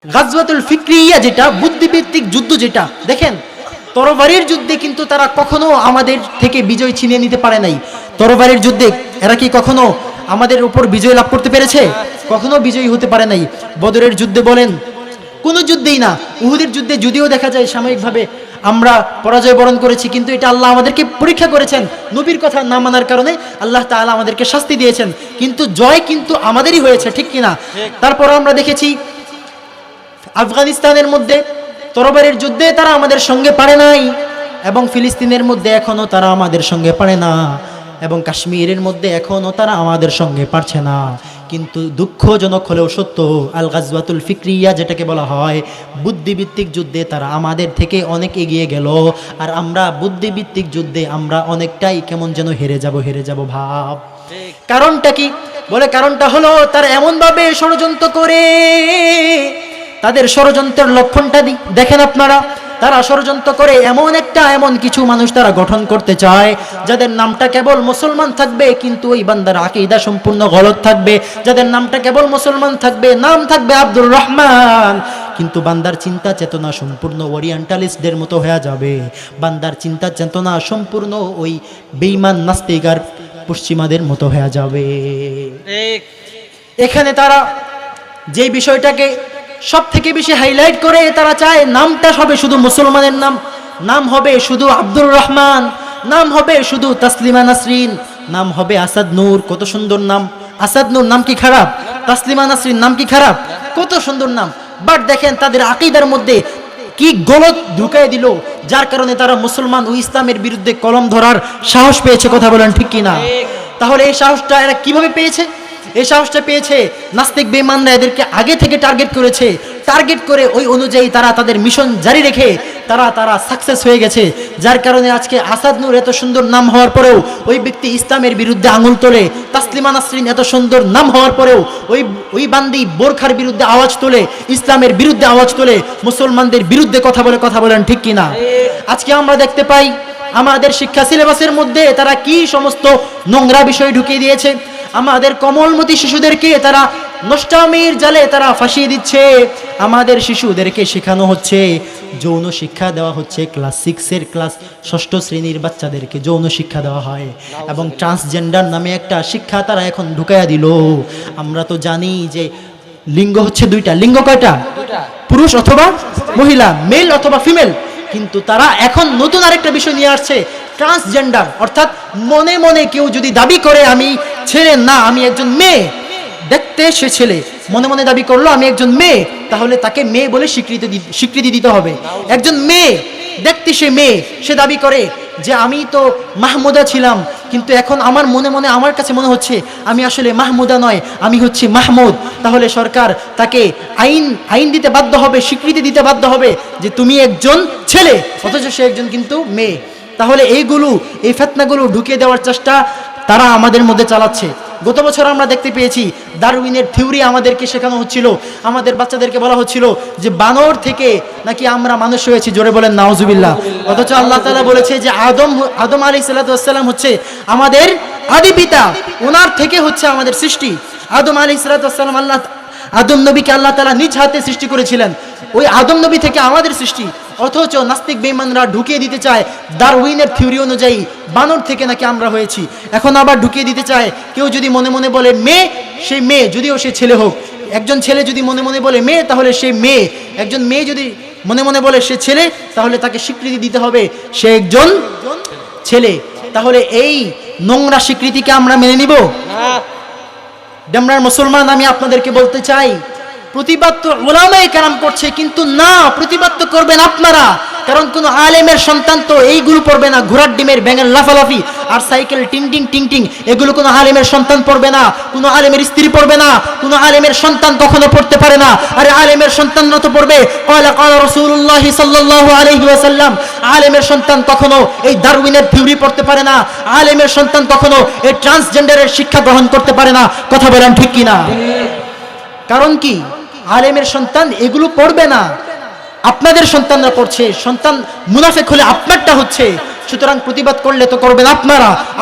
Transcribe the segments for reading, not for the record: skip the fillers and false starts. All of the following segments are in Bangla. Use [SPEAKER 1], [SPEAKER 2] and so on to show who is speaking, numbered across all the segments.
[SPEAKER 1] গাজওয়াতুল ফিকরিয়া যেটা বুদ্ধিভিত্তিক যুদ্ধ, যেটা দেখেন তরবারির যুদ্ধে কিন্তু তারা কখনো আমাদের থেকে বিজয় ছিনিয়ে নিতে পারে নাই। তরবারির যুদ্ধে এরা কি কখনো আমাদের উপর বিজয় লাভ করতে পেরেছে? কখনো বিজয়ী হতে পারে নাই। বদরের যুদ্ধে বলেন, কোনো যুদ্ধেই না। উহুদের যুদ্ধে যদিও দেখা যায় সাময়িকভাবে আমরা পরাজয় বরণ করেছি, কিন্তু এটা আল্লাহ আমাদেরকে পরীক্ষা করেছেন। নবীর কথা না মানার কারণে আল্লাহ তাআলা আমাদেরকে শাস্তি দিয়েছেন, কিন্তু জয় কিন্তু আমাদেরই হয়েছে, ঠিক কিনা? তারপর আমরা দেখেছি আফগানিস্তানের মধ্যে তরবারির যুদ্ধে তারা আমাদের সঙ্গে পারে নাই, এবং ফিলিস্তিনের মধ্যে এখনো তারা আমাদের সঙ্গে পারে না, এবং কাশ্মীরের মধ্যে এখনো তারা আমাদের সঙ্গে পারছে না। কিন্তু দুঃখজনক হলেও সত্য, আল গাজওয়াতুল ফিকরিয়া যেটাকে বলা হয় বুদ্ধিভিত্তিক যুদ্ধে তারা আমাদের থেকে অনেক এগিয়ে গেল, আর আমরা বুদ্ধিভিত্তিক যুদ্ধে আমরা অনেকটাই কেমন যেন হেরে যাব ভাব। কারণটা কি? বলে কারণটা হলো তারা এমনভাবে ষড়যন্ত্র করে, তাদের ষড়যন্ত্রের লক্ষণটা দেখেন আপনারা। তারা ষড়যন্ত্র করে এমন কিছু মানুষ তারা গঠন করতে চায় যাদের নামটা কেবল মুসলমান থাকবে, কিন্তু ওই বান্দার আকীদা সম্পূর্ণ গলত থাকবে। যাদের নামটা কেবল মুসলমান থাকবে, নাম থাকবে আব্দুর রহমান, কিন্তু বান্দার চিন্তা চেতনা সম্পূর্ণ ওরিয়েন্টালিস্টদের মতো হয়ে যাবে। বান্দার চিন্তা চেতনা সম্পূর্ণ ওই বেঈমান নাস্তিক আর পশ্চিমাদের মতো হয়ে যাবে। এখানে তারা যে বিষয়টাকে সব থেকে বেশি হাইলাইট করে, তারা চায় নামটা হবে শুধু মুসলমানের নাম, নাম হবে শুধু আব্দুর রহমান, নাম হবে শুধু তাসলিমা নাসরিন, নাম হবে আসাদ নূর। কত সুন্দর নাম! আসাদ নূর নাম কি খারাপ? তাসলিমা নাসরিন নাম কি খারাপ? কত সুন্দর নাম! বাট দেখেন তাদের আকীদার মধ্যে কি গলত ঢুকায় দিল, যার কারণে তারা মুসলমান ও ইসলামের বিরুদ্ধে কলম ধরার সাহস পেয়েছে। কথা বলেন ঠিক কিনা? তাহলে এই সাহসটা এরা কিভাবে পেয়েছে? এই সাহসটা পেয়েছে নাস্তিক বেঈমানরা এদেরকে আগে থেকে টার্গেট করেছে। টার্গেট করে ওই অনুযায়ী তারা তাদের মিশন জারি রেখে তারা সাকসেস হয়ে গেছে। যার কারণে আজকে আসাদ নূর এত সুন্দর নাম হওয়ার পরেও ওই ব্যক্তি ইসলামের বিরুদ্ধে আঙুল তোলে। তাসলিমা নাসরিন এত সুন্দর নাম হওয়ার পরেও ওই বান্দি বোরখার বিরুদ্ধে আওয়াজ তোলে, ইসলামের বিরুদ্ধে আওয়াজ তোলে, মুসলমানদের বিরুদ্ধে কথা বলে। কথা বলেন ঠিক কিনা? আজকে আমরা দেখতে পাই আমাদের শিক্ষা সিলেবাসের মধ্যে তারা কি সমস্ত নোংরা বিষয় ঢুকিয়ে দিয়েছে। আমাদের কমলমতি শিশুদেরকে তারা নষ্টামির জালে তারা ফাঁসিয়ে দিচ্ছে। আমাদের শিশুদেরকে শেখানো হচ্ছে, যৌন শিক্ষা দেওয়া হচ্ছে। ক্লাস 6-এর ক্লাস 6ষ্ঠ শ্রেণীর বাচ্চাদেরকে যৌন শিক্ষা দেওয়া হয়, এবং ট্রান্সজেন্ডার নামে একটা শিক্ষা তারা এখন ঢুকাইয়া দিল। আমরা তো জানি যে লিঙ্গ হচ্ছে দুইটা। লিঙ্গ কয়টা? পুরুষ অথবা মহিলা, মেল অথবা ফিমেল। কিন্তু তারা এখন নতুন আরেকটা বিষয় নিয়ে আসছে, ট্রান্সজেন্ডার। অর্থাৎ মনে মনে কেউ যদি দাবি করে আমি ছেলে না, আমি একজন মেয়ে, দেখতে সে ছেলে, মনে মনে দাবি করলো আমি একজন মেয়ে, তাহলে তাকে মেয়ে বলে স্বীকৃতি দিতে হবে। একজন মেয়ে, দেখতে সে মেয়ে, সে দাবি করে যে আমি তো মাহমুদা ছিলাম, কিন্তু এখন আমার মনে মনে আমার কাছে মনে হচ্ছে আমি আসলে মাহমুদা নয়, আমি হচ্ছে মাহমুদ। তাহলে সরকার তাকে আইন দিতে বাধ্য হবে, স্বীকৃতি দিতে বাধ্য হবে যে তুমি একজন ছেলে, অথচ সে একজন কিন্তু মেয়ে। তাহলে এই ফিতনাগুলো ঢুকিয়ে দেওয়ার চেষ্টা তারা আমাদের মধ্যে চালাচ্ছে। গত বছর আমরা দেখতে পেয়েছি ডারউইনের থিওরি আমাদেরকে শেখানো হচ্ছিল। আমাদের বাচ্চাদেরকে বলা হচ্ছিল যে বানর থেকে নাকি আমরা মানুষ হয়েছি। জোরে বলেন নাউজুবিল্লাহ। অথচ আল্লাহ তাআলা বলেছে যে আদম আলাইহিস সালাম হচ্ছে আমাদের আদি পিতা, ওনার থেকে হচ্ছে আমাদের সৃষ্টি। আদম আলাইহিস সালাম আদম নবীকে আল্লাহ তাআলা নিজ হাতে সৃষ্টি করেছিলেন, ওই আদম নবী থেকে আমাদের সৃষ্টি। অথচ নাস্তিক বেঈমানরা ঢুকিয়ে দিতে চায় ডারউইনের থিওরি অনুযায়ী বানর থেকে নাকি আমরা হয়েছি। এখন আবার ঢুকিয়ে দিতে চায় কেউ যদি মনে মনে বলে মেয়ে, সেই মেয়ে, যদিও সে ছেলে হোক। একজন ছেলে যদি মনে মনে বলে মেয়ে, তাহলে সে মেয়ে। একজন মেয়ে যদি মনে মনে বলে সে ছেলে, তাহলে তাকে স্বীকৃতি দিতে হবে সে একজন ছেলে। তাহলে এই নোংরা স্বীকৃতিকে আমরা মেনে নিব? ডেমরার মুসলমান, আমি আপনাদেরকে বলতে চাই, প্রতিবাদ তো উলামায়ে কেরাম করছে, কিন্তু না, প্রতিবাদ তো করবেন আপনারা। কারণ কোন আলেমের সন্তান তো এইগুলো পড়বে না, ঘোড়ার ডিমের ব্যাঙের লাফালাফি আর সাইকেল টিং টিং টিং টিং, এগুলো কোনো আলেমের সন্তান পড়বে না, কোনো আলেমের স্ত্রী পড়বে না, কোনো আলেমের সন্তান কখনো পড়তে পারে না। আরে আলেমের সন্তানরা তো পড়বে ক্বালা রাসূলুল্লাহ সাল্লাল্লাহু আলাইহি ওয়াসাল্লাম। আলেমের সন্তান কখনো এই ডারউইনের থিওরি পড়তে পারে না, আলেমের সন্তান কখনো এই ট্রান্সজেন্ডারের শিক্ষা গ্রহণ করতে পারে না। কথা বলেন ঠিক কিনা? কারণ কি? আলেমের সন্তান এগুলো পড়বে না। আপনাদের সন্তানরা পড়ছে, সন্তান মুনাফিক হলে আপনারটা হচ্ছে। সুতরাং প্রতিবাদ করলে তো করবেন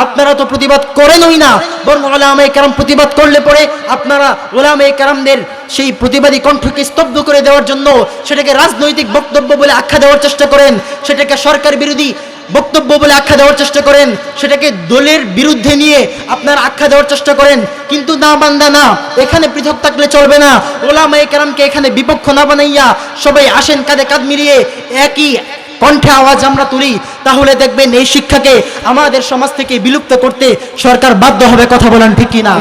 [SPEAKER 1] আপনারা তো প্রতিবাদ করেনই না, বরং উলামায়ে কেরাম প্রতিবাদ করলে পরে আপনারা উলামায়ে কেরামদের সেই প্রতিবাদী কণ্ঠকে স্তব্ধ করে দেওয়ার জন্য সেটাকে রাজনৈতিক বক্তব্য বলে আখ্যা দেওয়ার চেষ্টা করেন, সেটাকে সরকার বিরোধী বক্তব্য বলে আখ্যা দেওয়ার চেষ্টা করেন, সেটাকে দলের বিরুদ্ধে নিয়ে আপনারা আখ্যা দেওয়ার চেষ্টা করেন। কিন্তু না বান্দা না, এখানে পৃথক থাকলে চলবে না। উলামায়ে কেরামকে এখানে বিপক্ষ না বানাইয়া সবাই আসেন কাঁধে কাঁধ মিলিয়ে একই কণ্ঠে আওয়াজ আমরা তুলি, তাহলে দেখবেন এই শিক্ষাকে আমাদের সমাজ থেকে বিলুপ্ত করতে সরকার বাধ্য হবে। কথা বলেন ঠিক কিনা?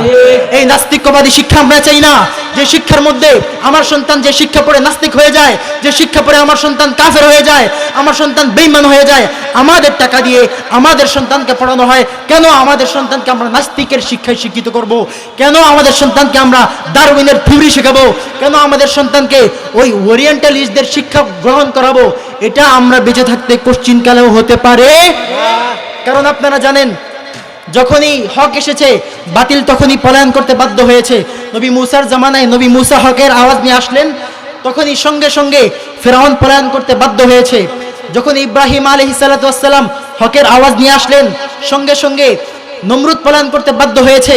[SPEAKER 1] এই নাস্তিকবাদী শিক্ষা আমরা চাই না, যে শিক্ষার মধ্যে আমার সন্তান যে শিক্ষা পড়ে নাস্তিক হয়ে যায়, যে শিক্ষা পড়ে আমার সন্তান কাফের হয়ে যায়, আমার সন্তান বেঈমান হয়ে যায়। আমাদের টাকা দিয়ে আমাদের সন্তানকে পড়ানো হয়, কেন আমাদের সন্তানকে আমরা নাস্তিকের শিক্ষায় শিক্ষিত করব? কেন আমাদের সন্তানকে আমরা ডারউইনের থিওরি শেখাবো? কেন আমাদের সন্তানকে ওই ওরিয়েন্টালিস্টদের শিক্ষা গ্রহণ করাবো? এটা আমরা বেঁচে থাকতে কোশ্চিনকালেও হতে পারে। কারণ আপনারা জানেন, যখনই হক এসেছে বাতিল তখনই পলায়ন করতে বাধ্য হয়েছে। নবী মুসার জামানায় নবী মুসা হকের আওয়াজ নিয়ে আসলেন, তখনই সঙ্গে সঙ্গে ফেরাউন পলায়ন করতে বাধ্য হয়েছে। যখন ইব্রাহিম আলাইহিস সালাতু ওয়াস সালাম হকের আওয়াজ নিয়ে আসলেন, সঙ্গে সঙ্গে নমরুদ পলায়ন করতে বাধ্য হয়েছে।